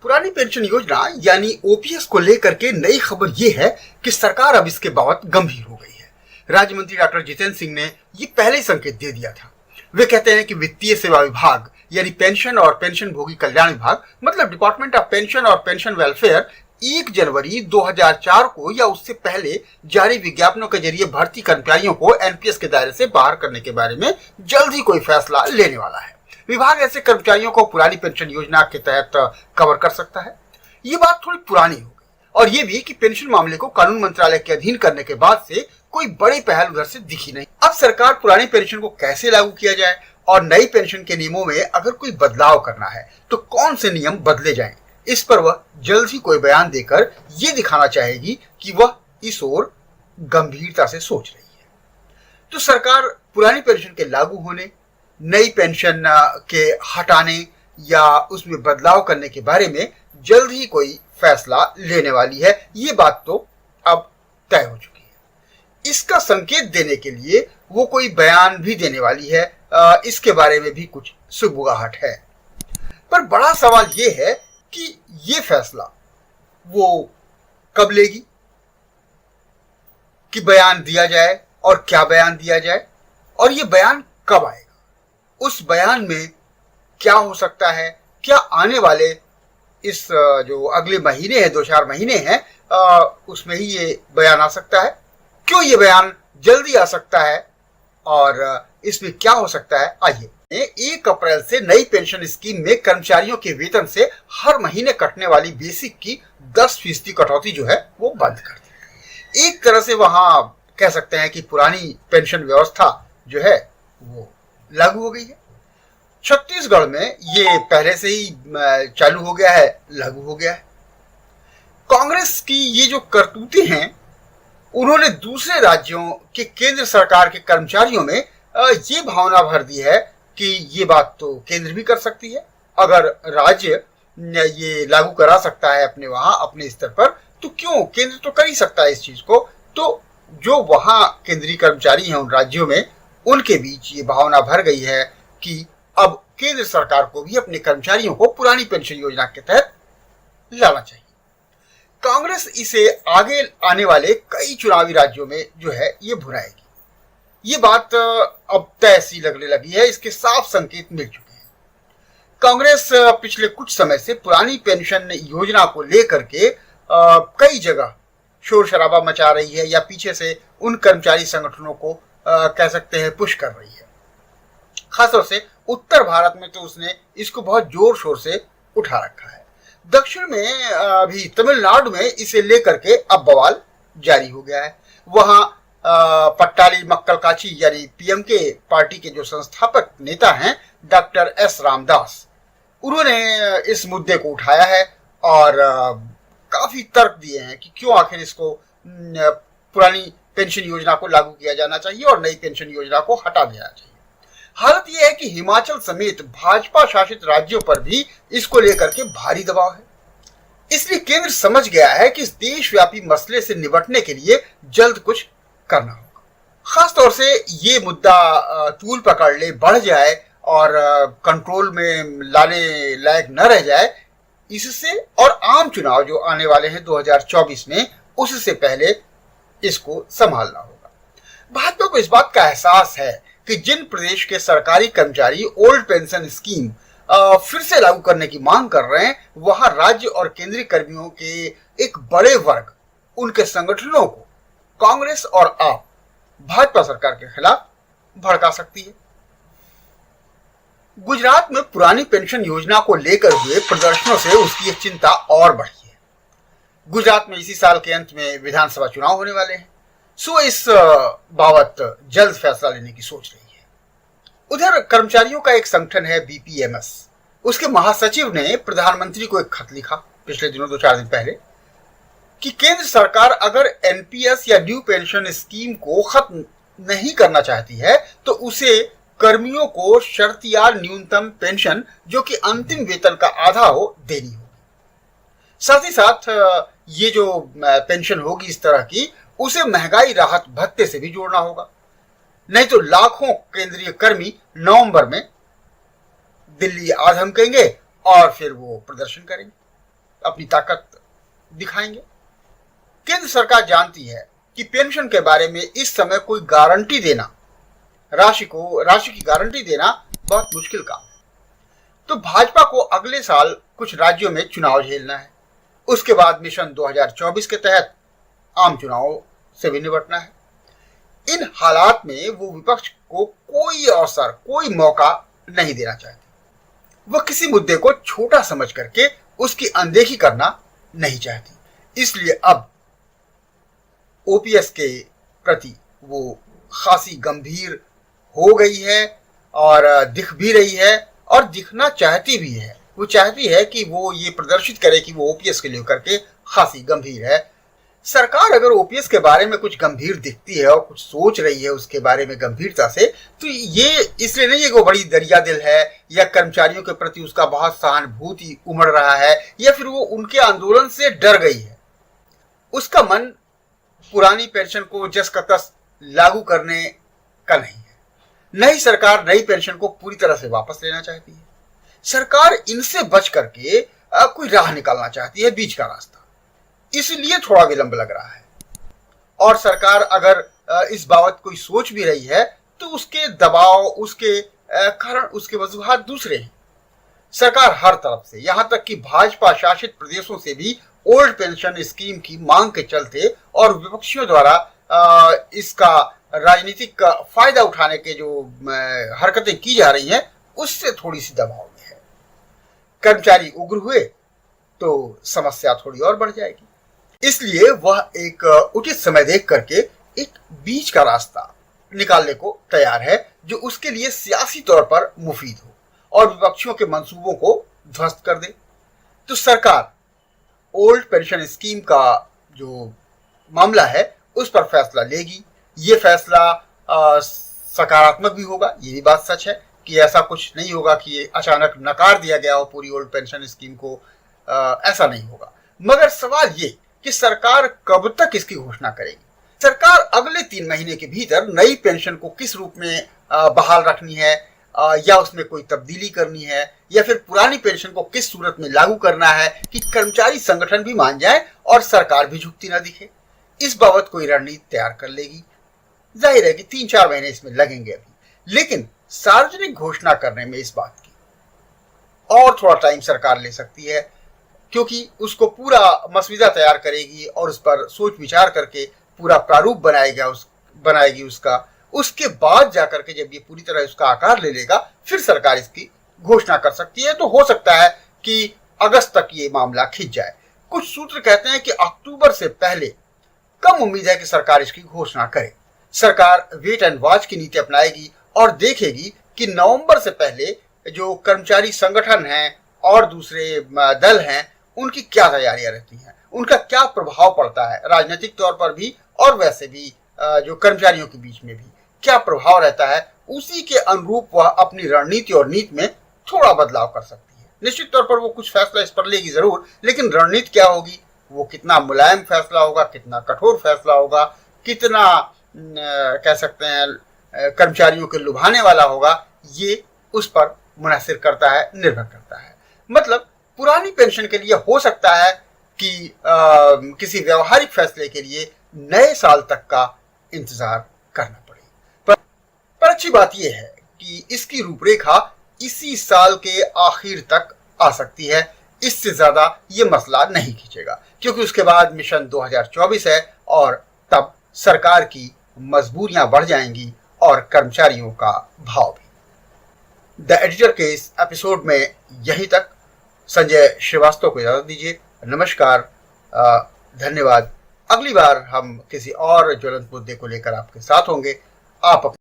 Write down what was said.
पुरानी पेंशन योजना यानी ओपीएस को लेकर के नई खबर ये है कि सरकार अब इसके बाबत गंभीर हो गई है। राज्य मंत्री डॉक्टर जितेंद्र सिंह ने ये पहले ही संकेत दे दिया था। वे कहते हैं कि वित्तीय सेवा विभाग यानी पेंशन और पेंशन भोगी कल्याण विभाग मतलब डिपार्टमेंट ऑफ पेंशन और पेंशन वेलफेयर 1 जनवरी 2004 को या उससे पहले जारी विज्ञापनों के जरिए भर्ती कर्मचारियों को एनपीएस के दायरे से बाहर करने के बारे में जल्द ही कोई फैसला लेने वाला है। विभाग ऐसे कर्मचारियों को पुरानी पेंशन योजना के तहत कवर कर सकता है। ये बात थोड़ी पुरानी हो गई और ये भी कि पेंशन मामले को कानून मंत्रालय के अधीन करने के बाद से कोई बड़ी पहल उधर से दिखी नहीं। अब सरकार पुरानी पेंशन को कैसे लागू किया जाए और नई पेंशन के नियमों में अगर कोई बदलाव करना है तो कौन से नियम बदले जाएं, इस पर वह जल्द ही कोई बयान देकर ये दिखाना चाहेगी कि वह इस ओर गंभीरता से सोच रही है। तो सरकार पुरानी पेंशन के लागू होने, नई पेंशन के हटाने या उसमें बदलाव करने के बारे में जल्द ही कोई फैसला लेने वाली है, ये बात तो अब तय हो चुकी है। इसका संकेत देने के लिए वो कोई बयान भी देने वाली है, इसके बारे में भी कुछ सुबुगाहट है। पर बड़ा सवाल ये है कि ये फैसला वो कब लेगी, कि बयान दिया जाए और क्या बयान दिया जाए और ये बयान कब आएगा, उस बयान में क्या हो सकता है, क्या आने वाले इस जो अगले महीने है 2-4 महीने हैं उसमें ही ये बयान आ सकता है, क्यों ये बयान जल्दी आ सकता है और इसमें क्या हो सकता है। आइए, 1 अप्रैल से नई पेंशन स्कीम में कर्मचारियों के वेतन से हर महीने कटने वाली बेसिक की 10% कटौती जो है वो बंद कर दी। एक तरह से वहां कह सकते हैं कि पुरानी पेंशन व्यवस्था जो है वो लागू हो गई है। छत्तीसगढ़ में ये पहले से ही चालू हो गया है, लागू हो गया है। कांग्रेस की ये जो करतूतें हैं उन्होंने दूसरे राज्यों के केंद्र सरकार के कर्मचारियों में ये भावना भर दी है कि ये बात तो केंद्र भी कर सकती है। अगर राज्य ये लागू करा सकता है अपने वहां अपने स्तर पर, तो क्यों केंद्र तो कर ही सकता है इस चीज को। तो जो वहां केंद्रीय कर्मचारी हैं उन राज्यों में, उनके बीच ये भावना भर गई है कि अब केंद्र सरकार को भी अपने कर्मचारियों को पुरानी पेंशन योजना के तहत लाना चाहिए। कांग्रेस इसे आगे आने वाले कई चुनावी राज्यों में जो है ये भुनाएगी। ये बात अब तय सी लगने लगी है, इसके साफ संकेत मिल चुके हैं। कांग्रेस पिछले कुछ समय से पुरानी पेंशन योजना को लेकर के कई जगह शोर शराबा मचा रही है या पीछे से उन कर्मचारी संगठनों को कह सकते हैं पुश कर रही है। खासतौर से उत्तर भारत में तो उसने इसको बहुत जोर शोर से उठा रखा है। दक्षिण में भी तमिलनाडु में इसे लेकर के अब बवाल जारी हो गया है। वहां पट्टाली मक्कल काची यानी पीएमके पार्टी के जो संस्थापक नेता हैं डॉक्टर एस रामदास, उन्होंने इस मुद्दे को उठाया है और काफी तर्क दिए हैं कि क्यों आखिर इसको पुरानी पेंशन योजना को लागू किया जाना चाहिए और नई पेंशन योजना को हटा देना चाहिए। हालत यह है कि हिमाचल समेत भाजपा शासित राज्यों पर भी इसको लेकर के भारी दबाव है। इसलिए केंद्र समझ गया है कि इस देशव्यापी मसले से निपटने के लिए जल्द कुछ करना होगा। खासतौर से ये मुद्दा तूल पकड़ ले, बढ़ जाए और कंट्रोल में लाने लायक न रह जाए, इससे और आम चुनाव जो आने वाले हैं 2024 में, उससे पहले इसको संभालना होगा। भाजपा को इस बात का एहसास है कि जिन प्रदेश के सरकारी कर्मचारी ओल्ड पेंशन स्कीम फिर से लागू करने की मांग कर रहे हैं, वहां राज्य और केंद्रीय कर्मियों के एक बड़े वर्ग उनके संगठनों को कांग्रेस और आप भाजपा सरकार के खिलाफ भड़का सकती है। गुजरात में पुरानी पेंशन योजना को लेकर हुए प्रदर्शनों से उसकी चिंता और बढ़ी है। गुजरात में इसी साल के अंत में विधानसभा चुनाव होने वाले हैं, सो इस बाबत जल्द फैसला लेने की सोच रही है। उधर कर्मचारियों का एक संगठन है बीपीएमएस, उसके महासचिव ने प्रधानमंत्री को एक खत लिखा पिछले दिनों 2-4 दिन पहले कि केंद्र सरकार अगर एनपीएस या न्यू पेंशन स्कीम को खत्म नहीं करना चाहती है तो उसे कर्मियों को शर्तियार न्यूनतम पेंशन जो कि अंतिम वेतन का आधा हो देनी होगी। साथ ही साथ ये जो पेंशन होगी इस तरह की, उसे महंगाई राहत भत्ते से भी जोड़ना होगा, नहीं तो लाखों केंद्रीय कर्मी नवंबर में दिल्ली आ धमकेंगे और फिर वो प्रदर्शन करेंगे। अपनी ताकत दिखाएंगे। केंद्र सरकार जानती है कि पेंशन के बारे में इस समय कोई गारंटी देना, राशि की गारंटी देना बहुत मुश्किल काम है। तो भाजपा को अगले साल कुछ राज्यों में चुनाव झेलना है। उसके बाद मिशन 2024 के तहत आम चुनावों से भी निपटना है। इन हालात में वो विपक्ष को कोई अवसर, कोई मौका नहीं देना चाहती। वह किसी मुद्दे को छोटा समझ करके उसकी अनदेखी करना नहीं चाहती। इसलिए अब ओपीएस के प्रति वो खासी गंभीर हो गई है और दिख भी रही है और दिखना चाहती भी है। वो चाहती है कि वो ये प्रदर्शित करे कि वो ओपीएस के लेकर के खासी गंभीर है। सरकार अगर ओपीएस के बारे में कुछ गंभीर दिखती है और कुछ सोच रही है उसके बारे में गंभीरता से, तो ये इसलिए नहीं है कि वो बड़ी दरिया दिल है या कर्मचारियों के प्रति उसका बहुत सहानुभूति उमड़ रहा है या फिर वो उनके आंदोलन से डर गई है। उसका मन पुरानी पेंशन को जस का तस लागू करने का नहीं है। नई सरकार नई पेंशन को पूरी तरह से वापस लेना चाहती है। सरकार इनसे बच करके कोई राह निकालना चाहती है, बीच का रास्ता। इसलिए थोड़ा विलंब लग रहा है। और सरकार अगर इस बाबत कोई सोच भी रही है तो उसके दबाव, उसके कारण, उसके वजूहात दूसरे हैं। सरकार हर तरफ से, यहां तक कि भाजपा शासित प्रदेशों से भी ओल्ड पेंशन स्कीम की मांग के चलते और विपक्षियों द्वारा इसका राजनीतिक फायदा उठाने के जो हरकतें की जा रही हैं, उससे थोड़ी सी दबाव में है। कर्मचारी उग्र हुए तो समस्या थोड़ी और बढ़ जाएगी। इसलिए वह एक उचित समय देख करके एक बीच का रास्ता निकालने को तैयार है जो उसके लिए सियासी तौर पर मुफीद हो और विपक्षियों के मंसूबों को ध्वस्त कर दे। तो सरकार ओल्ड पेंशन स्कीम का जो मामला है उस पर फैसला लेगी। ये फैसला सकारात्मक भी होगा। ये भी बात सच है कि ऐसा कुछ नहीं होगा कि ये अचानक नकार दिया गया हो पूरी ओल्ड पेंशन स्कीम को, ऐसा नहीं होगा। मगर सवाल ये कि सरकार कब तक इसकी घोषणा करेगी। सरकार अगले 3 महीने के भीतर नई पेंशन को किस रूप में बहाल रखनी है या उसमें कोई तब्दीली करनी है या फिर पुरानी पेंशन को किस सूरत में लागू करना है कि कर्मचारी संगठन भी मान जाए और सरकार भी झुकती ना दिखे, इस बाबत कोई रणनीति तैयार कर लेगी। जाहिर है कि 3-4 महीने इसमें लगेंगे अभी, लेकिन सार्वजनिक घोषणा करने में इस बात की और थोड़ा टाइम सरकार ले सकती है, क्योंकि उसको पूरा मसविदा तैयार करेगी और उस पर सोच विचार करके पूरा प्रारूप बनाएगी उसका। उसके बाद जाकर के जब ये पूरी तरह उसका आकार ले लेगा फिर सरकार इसकी घोषणा कर सकती है। तो हो सकता है कि अगस्त तक ये मामला खिंच जाए। कुछ सूत्र कहते हैं कि अक्टूबर से पहले कम उम्मीद है कि सरकार इसकी घोषणा करे। सरकार वेट एंड वॉच की नीति अपनाएगी और देखेगी कि नवंबर से पहले जो कर्मचारी संगठन हैं और दूसरे दल हैं उनकी क्या तैयारियां रहती हैं, उनका क्या प्रभाव पड़ता है राजनीतिक तौर पर भी और वैसे भी जो कर्मचारियों के बीच में भी क्या प्रभाव रहता है। उसी के अनुरूप वह अपनी रणनीति और नीति में थोड़ा बदलाव कर सकती है। निश्चित तौर पर वो कुछ फैसला इस पर लेगी जरूर, लेकिन रणनीति क्या होगी, वो कितना मुलायम फैसला होगा, कितना कठोर फैसला होगा, कितना कह सकते हैं कर्मचारियों के लुभाने वाला होगा, ये उस पर मुनहसिर करता है, निर्भर करता है। मतलब पुरानी पेंशन के लिए हो सकता है कि किसी व्यवहारिक फैसले के लिए नए साल तक का इंतजार करना पड़े। पर अच्छी बात यह है कि इसकी रूपरेखा इसी साल के आखिर तक आ सकती है। इससे ज्यादा ये मसला नहीं खींचेगा, क्योंकि उसके बाद मिशन 2024 है और तब सरकार की मजबूरियां बढ़ जाएंगी और कर्मचारियों का भाव भी। द एडिटर के इस एपिसोड में यहीं तक। संजय श्रीवास्तव को इजाजत दीजिए। नमस्कार, धन्यवाद। अगली बार हम किसी और ज्वलंत मुद्दे को लेकर आपके साथ होंगे। आप